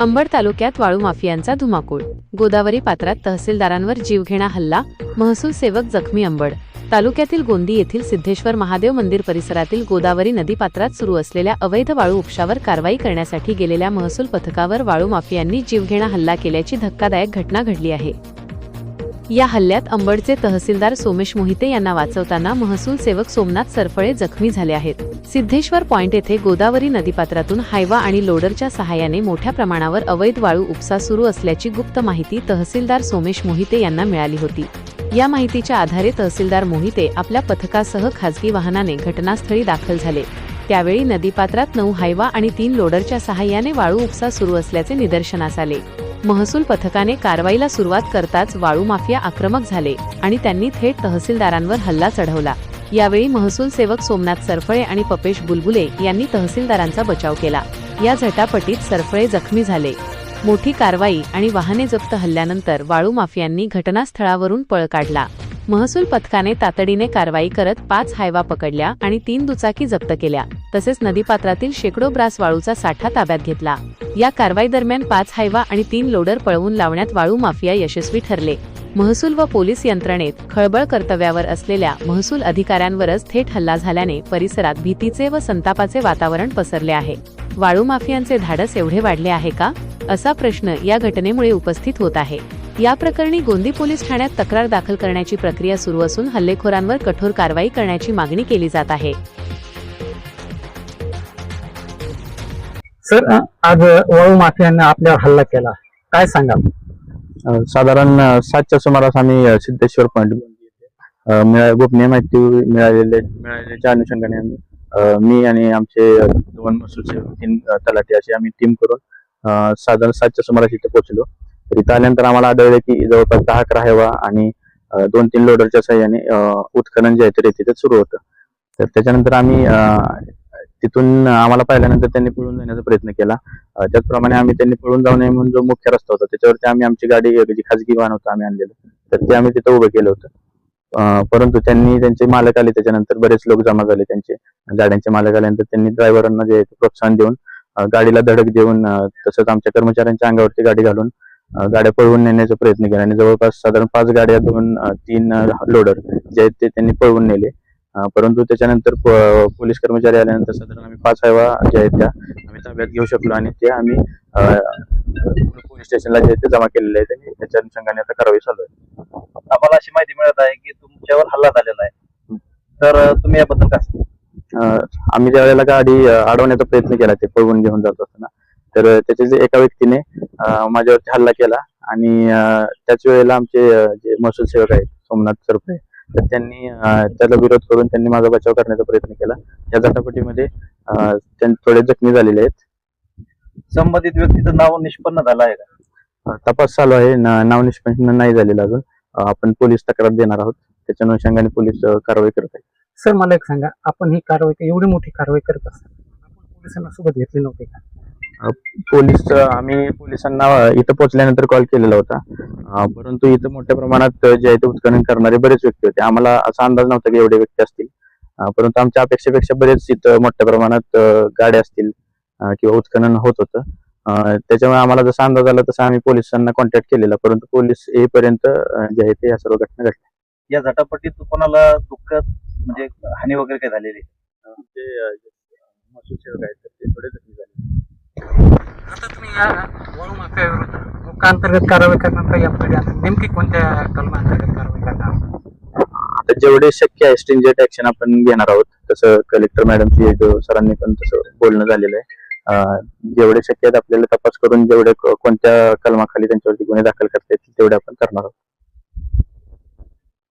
अंबड तालुक्यात वाळू माफियांचा धुमाकूळ. गोदावरी पात्रात तहसीलदारांवर जीवघेणा हल्ला, महसूल सेवक जखमी. अंबड तालुक्यातील गोंदी येथील सिद्धेश्वर महादेव मंदिर परिसरातील गोदावरी नदीपात्रात सुरू असलेल्या अवैध वाळू उपशावर कारवाई करण्यासाठी गेलेल्या महसूल पथकावर वाळू माफियांनी जीवघेणा हल्ला केल्याची धक्कादायक घटना घडली आहे. या हल्ल्यात अंबडचे तहसीलदार सोमेश मोहिते यांना वाचवताना महसूल सेवक सोमनाथ सरफळे जखमी झाले आहेत. सिद्धेश्वर पॉइंट येथे गोदावरी नदीपात्रातून हायवा आणि लोडरच्या सहाय्याने मोठ्या प्रमाणावर अवैध वाळू उपसा सुरू असल्याची गुप्त माहिती तहसीलदार सोमेश मोहिते यांना मिळाली होती. या माहितीच्या आधारे तहसीलदार मोहिते आपल्या पथकासह खासगी वाहनाने घटनास्थळी दाखल झाले. त्यावेळी नदीपात्रात 9 हायवा आणि 3 लोडरच्या सहाय्याने वाळू उपसा सुरू असल्याचे निदर्शनास आले. महसूल पथकाने कारवाईला सुरुवात करताच वाळू माफिया आक्रमक झाले आणि त्यांनी थेट तहसीलदारांवर हल्ला चढवला. यावेळी महसूल सेवक सोमनाथ सरफळे आणि पपेश बुलबुले यांनी तहसीलदारांचा बचाव केला. या झटापटीत सरफळे जखमी झाले. मोठी कारवाई आणि वाहने जप्त हल्ल्यानंतर वाळू माफियांनी घटनास्थळावरून पळ काढला. महसूल पथकाने तातडीने कारवाई करत 5 हायवा पकडल्या आणि 3 दुचाकी जप्त केल्या. तसेच नदीपात्रातील शेकडो ब्रास वाळूचा साठा ताब्यात घेतला. या कारवाई दरम्यान 5 हायवा आणि 3 लोडर पळवून लावण्यात वाळू माफिया यशस्वी ठरले. महसूल व पोलीस यंत्रणेत खळबळ कर्तव्यावर असलेल्या महसूल अधिकाऱ्यांवरच थेट हल्ला झाल्याने परिसरात भीतीचे व संतापाचे वातावरण पसरले आहे. वाळू माफियांचे धाडस एवढे वाढले आहे का, असा प्रश्न या घटनेमुळे उपस्थित होत आहे. या प्रकरणी गोंदी पोलीस ठाण्यात तक्रार दाखल करण्याची प्रक्रिया सुरू असून हल्लेखोरांवर कठोर कारवाई करण्याची मागणी केली जात आहे. सर, आज वाळू माफियांनी आपल्यावर हल्ला केला, काय सांगा? साधारण 7च्या सुमारास आम्ही सिद्धेश्वर पॉइंट गोपनीय माहिती मिळालेल्या अनुषंगाने आम्ही मी आणि आमचे 2 महसूल सेवक 3 तलाठी अशी आम्ही टीम करून साधारण 7च्या सुमारास इथे पोहोचलो. तर इथं आल्यानंतर आम्हाला आढळले की जवळपास 10-11 हायवा आणि 2-3 लोडरच्या सहाय्याने उत्खनन जे आहे ते तिथे सुरू होतं. तर त्याच्यानंतर आम्ही तिथून आम्हाला पाहिल्यानंतर त्यांनी पळून जाण्याचा प्रयत्न केला. त्याचप्रमाणे आम्ही त्यांनी पळून जाऊ नये म्हणून जो मुख्य रस्ता होता त्याच्यावरती आम्ही आमची गाडी, जी खाजगी वाहन होतं आम्ही आणलेलं, तर ते आम्ही तिथं उभं केलं होतं. परंतु त्यांचे मालक आले. त्याच्यानंतर बरेच लोक जमा झाले. त्यांचे गाड्यांचे मालक आल्यानंतर त्यांनी ड्रायव्हरांना जे प्रोत्साहन देऊन, गाडीला धडक देऊन, तसंच आमच्या कर्मचाऱ्यांच्या अंगावरती गाडी घालून गाड्या पळवून नेण्याचा प्रयत्न केला आणि जवळपास साधारण 5 गाड्या, 2-3 लोडर जे आहेत ते त्यांनी पळवून नेले. परंतु त्याच्यानंतर पोलीस कर्मचारी आल्यानंतर साधारण आम्ही 5 हायवा जे आहेत त्या आम्ही ताब्यात घेऊ शकलो आणि ते आम्ही पोलीस स्टेशनला जे ते जमा केलेले आहेत आणि त्याच्या अनुषंगाने आता कारवाई चालू आहे. आम्हाला अशी माहिती मिळत आहे की तुमच्यावर हल्ला झालेला आहे, तर तुम्ही याबद्दल काय? आम्ही ज्या वेळेला गाडी अडवण्याचा प्रयत्न केला ते पळवून घेऊन जात असताना, तर त्याच्या एका व्यक्तीने माझ्यावरती हल्ला केला आणि त्याच वेळेला आमचे जे महसूल सेवक आहेत सोमनाथ सरफळे, तर त्यांनी त्याला विरोध करून त्यांनी माझा बचाव करण्याचा प्रयत्न केला. या झटापटीमध्ये त्यांनी थोडे जखमी झालेले आहेत. संबंधित व्यक्तीचं नाव निष्पन्न झालं आहे का? तपास चालू आहे. नाव निष्पन्न नाही झालेलं अजून. आपण पोलीस तक्रार देणार आहोत. त्याच्या अनुषंगाने पोलीस कारवाई करत आहेत. सर, मला एक सांगा, आपण ही कारवाई, एवढी मोठी कारवाई करत असताना आपण पोलिसांना सोबत घेतली नव्हती का? आम्ही पोलिसांना इथं पोहोचल्यानंतर कॉल केलेला होता. परंतु इथं मोठ्या प्रमाणात जे आहे ते उत्खनन करणारे बरेच व्यक्ती होते. आम्हाला असा अंदाज नव्हता की एवढे व्यक्ती असतील. परंतु आमच्या अपेक्षेपेक्षा बरेच इथं मोठ्या प्रमाणात गाड्या असतील किंवा उत्खनन होत होतं. त्याच्यामुळे आम्हाला जसा अंदाज आला तसा आम्ही पोलिसांना कॉन्टॅक्ट केलेला, परंतु पोलीस येईपर्यंत जे आहे ते या सर्व घटना घडल्या. या झटापटीत कोणाला दुःख, म्हणजे हानी वगैरे काय झालेली? महसूल सेवक आहेत ते थोडे जखमी झाले. आता तुम्ही या वाळू माफियाविरुद्ध मुखांतर्गत कारवाई करणार, यापुढे नेमकी कोणत्या कलमांतर्गत कारवाई करणार? आता जेवढे शक्य आहे स्ट्रिंजेंट ऍक्शन आपण घेणार आहोत. तसं कलेक्टर मॅडमची सरांनी पण तसं बोलणं झालेलं आहे. जेवढे शक्य आहेत आपल्याला तपास करून जेवढे कोणत्या कलमाखाली त्यांच्यावरती गुन्हे दाखल करता येतील तेवढे आपण करणार आहोत.